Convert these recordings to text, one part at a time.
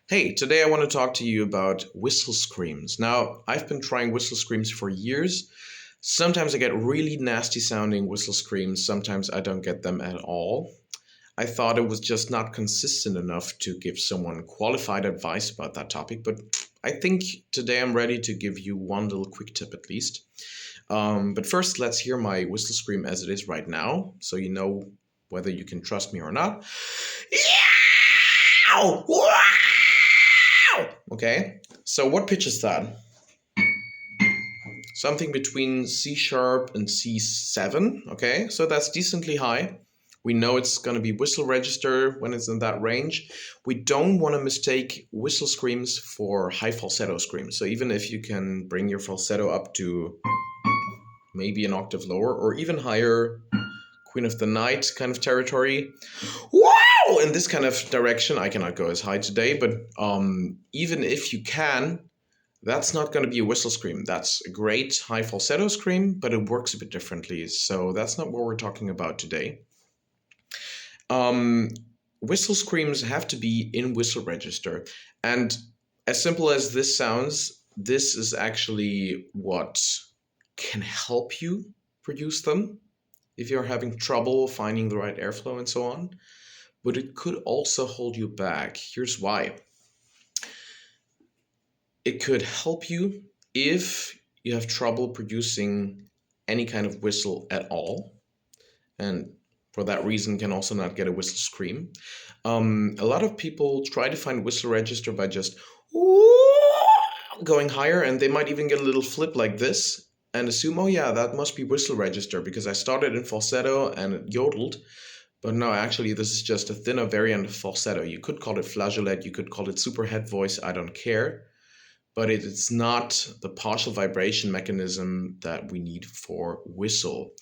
Hey, today I want to talk to you about whistle screams. Now, I've been trying whistle screams for years. Sometimes I get really nasty sounding whistle screams, sometimes I don't get them at all. I thought it was just not consistent enough to give someone qualified advice about that topic, but I think today I'm ready to give you one little quick tip at least. But first, let's hear my whistle scream as it is right now, so you know whether you can trust me or not. Yow! Okay, so what pitch is that? Something between C sharp and C7. Okay, so that's decently high. We know it's going to be whistle register when it's in that range. We don't want to mistake whistle screams for high falsetto screams. So even if you can bring your falsetto up to maybe an octave lower or even higher, Queen of the Night kind of territory. Wow! In this kind of direction, I cannot go as high today, but even if you can, that's not going to be a whistle scream. That's a great high falsetto scream, but it works a bit differently. So that's not what we're talking about today. Um, Whistle screams have to be in whistle register. And as simple as this sounds, this is actually what can help you produce them if you're having trouble finding the right airflow and so on. But it could also hold you back. Here's why. It could help you if you have trouble producing any kind of whistle at all, and for that reason can also not get a whistle scream. A lot of people try to find whistle register by just going higher, and they might even get a little flip like this and assume, oh yeah, that must be whistle register because I started in falsetto and it yodeled. But no, actually, this is just a thinner variant of falsetto. You could call it flageolet, you could call it superhead voice, I don't care, but it's not the partial vibration mechanism that we need for whistle.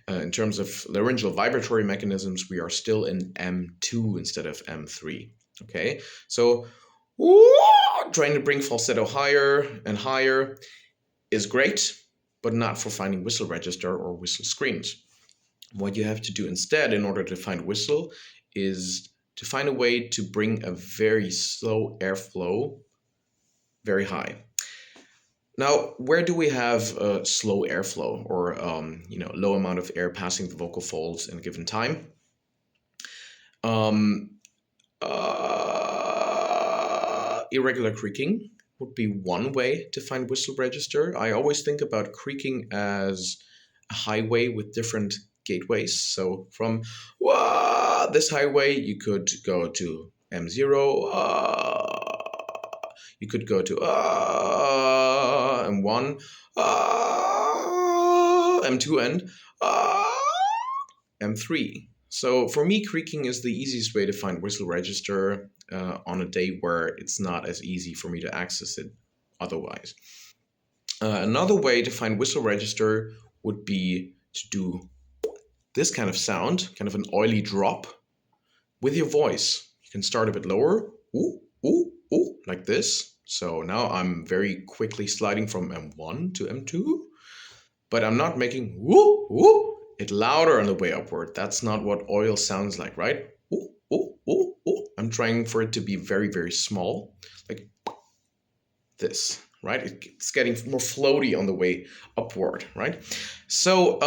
In terms of laryngeal vibratory mechanisms, we are still in M2 instead of M3. Okay, so trying to bring falsetto higher and higher is great, but not for finding whistle register or whistle screams. What you have to do instead in order to find whistle is to find a way to bring a very slow airflow very high. Now, where do we have a slow airflow or low amount of air passing the vocal folds in a given time? Um, Irregular creaking would be one way to find whistle register. I always think about creaking as a highway with different gateways. So from this highway, you could go to M0, you could go to M1, M2, and M3. So for me, creaking is the easiest way to find whistle register on a day where it's not as easy for me to access it otherwise. Another way to find whistle register would be to do this kind of sound, kind of an oily drop, with your voice. You can start a bit lower, ooh, ooh, ooh, like this. So now I'm very quickly sliding from M1 to M2, but I'm not making woo, woo, it louder on the way upward. That's not what oil sounds like, right? Ooh, ooh, ooh, ooh. I'm trying for it to be very, very small, like this, right? It's getting more floaty on the way upward, right? So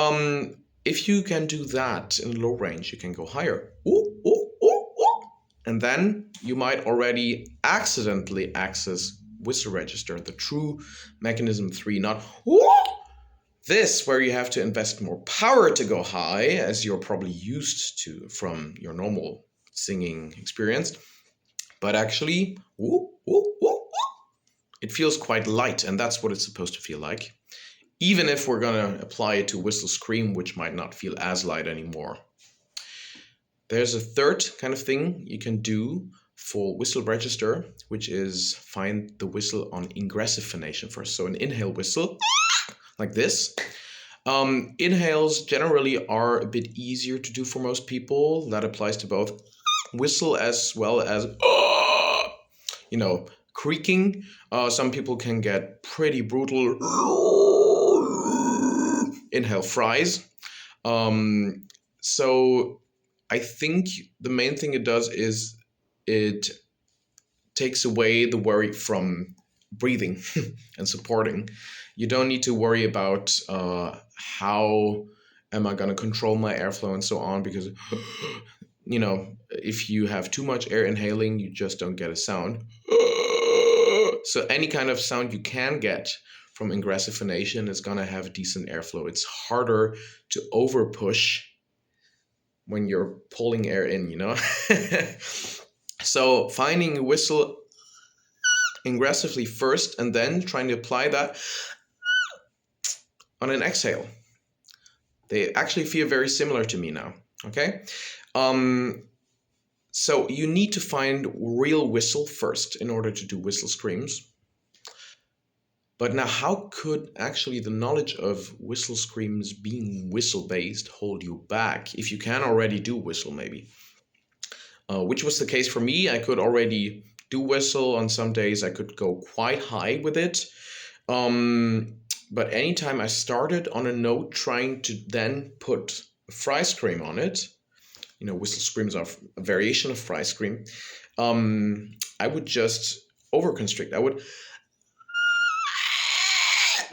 if you can do that in low range, you can go higher. Ooh, ooh, ooh, ooh. And then you might already accidentally access whistle register, the true mechanism 3, not ooh, this where you have to invest more power to go high, as you're probably used to from your normal singing experience, but actually, ooh, ooh, ooh, ooh, it feels quite light, and that's what it's supposed to feel like. Even if we're going to apply it to whistle scream, which might not feel as light anymore. There's a third kind of thing you can do for whistle register, which is find the whistle on ingressive phonation first. So an inhale whistle, like this. Inhales generally are a bit easier to do for most people. That applies to both whistle as well as, creaking. Some people can get pretty brutal inhale fries. So I think the main thing it does is it takes away the worry from breathing and supporting. You don't need to worry about how am I going to control my airflow and so on, because if you have too much air inhaling, you just don't get a sound. So any kind of sound you can get from ingressive phonation is going to have decent airflow. It's harder to over push when you're pulling air in, So finding a whistle ingressively first and then trying to apply that on an exhale. They actually feel very similar to me now, okay? So you need to find real whistle first in order to do whistle screams. But now, how could actually the knowledge of whistle screams being whistle-based hold you back if you can already do whistle, maybe? Which was the case for me. I could already do whistle. On some days I could go quite high with it. But anytime I started on a note trying to then put a fry scream on it, whistle screams are a variation of fry scream, I would just overconstrict. I would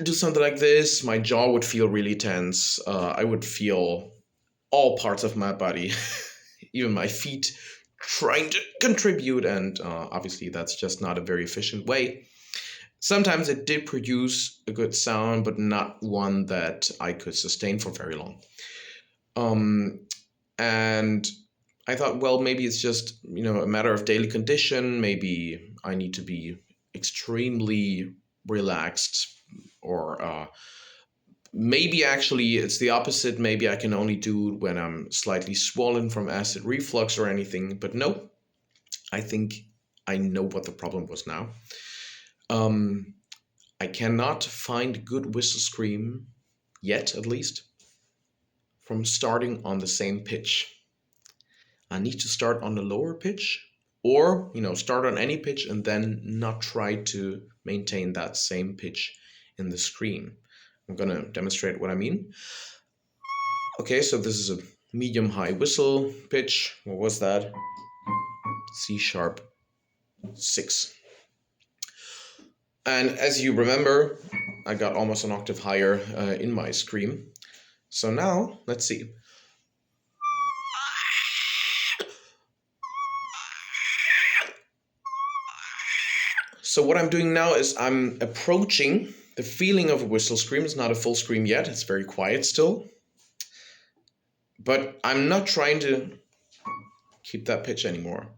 do something like this. My jaw would feel really tense. I would feel all parts of my body, even my feet, trying to contribute. And obviously that's just not a very efficient way. Sometimes it did produce a good sound, but not one that I could sustain for very long. And I thought, well, maybe it's just, a matter of daily condition. Maybe I need to be extremely relaxed, or maybe actually it's the opposite. Maybe I can only do it when I'm slightly swollen from acid reflux or anything. But no, I think I know what the problem was now. I cannot find good whistle scream yet, at least, from starting on the same pitch. I need to start on the lower pitch, or start on any pitch and then not try to maintain that same pitch in the scream. I'm gonna demonstrate what I mean. Okay, so this is a medium high whistle pitch. What was that? C#6. And as you remember, I got almost an octave higher in my scream. So now, let's see. So what I'm doing now is I'm approaching the feeling of a whistle scream. It's not a full scream yet. It's very quiet still. But I'm not trying to keep that pitch anymore.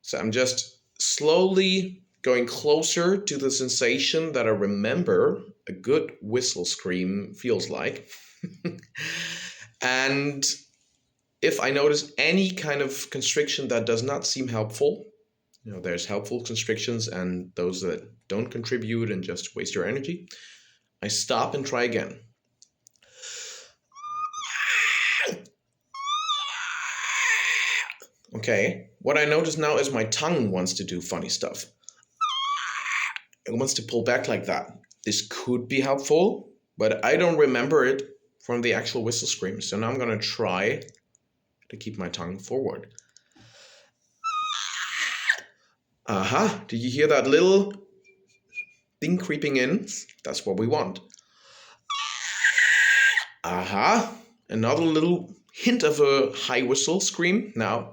So I'm just slowly going closer to the sensation that I remember a good whistle scream feels like. And if I notice any kind of constriction that does not seem helpful, there's helpful constrictions and those that don't contribute and just waste your energy, I stop and try again. Okay, what I notice now is my tongue wants to do funny stuff. It wants to pull back like that. This could be helpful, but I don't remember it from the actual whistle scream. So now I'm going to try to keep my tongue forward. Aha, did you hear that little thing creeping in? That's what we want. Aha, another little hint of a high whistle scream. Now,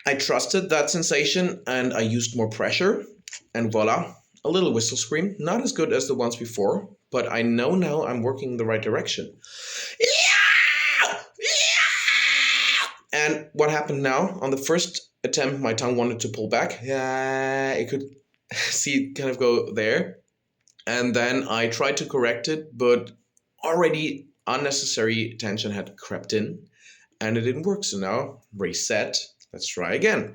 I trusted that sensation and I used more pressure, and voila, a little whistle scream. Not as good as the ones before, but I know now I'm working in the right direction. And what happened now? On the first attempt, my tongue wanted to pull back. Yeah, it could see it kind of go there. And then I tried to correct it, but already unnecessary tension had crept in and it didn't work. So now, reset. Let's try again.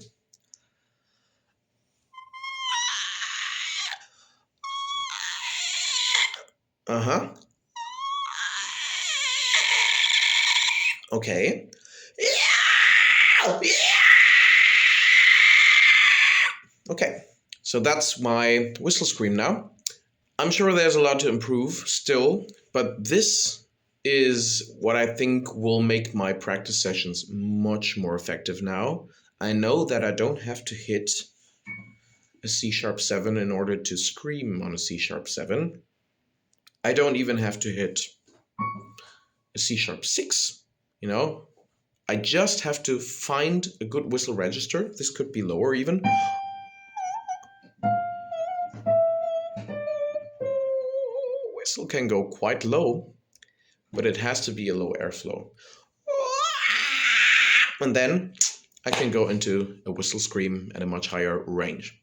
Okay. Okay, so that's my whistle scream now. I'm sure there's a lot to improve still, but this is what I think will make my practice sessions much more effective now. I know that I don't have to hit a C sharp 7 in order to scream on a C sharp 7. I don't even have to hit a C sharp 6, you know? I just have to find a good whistle register. This could be lower even. Whistle can go quite low, but it has to be a low airflow. And then I can go into a whistle scream at a much higher range.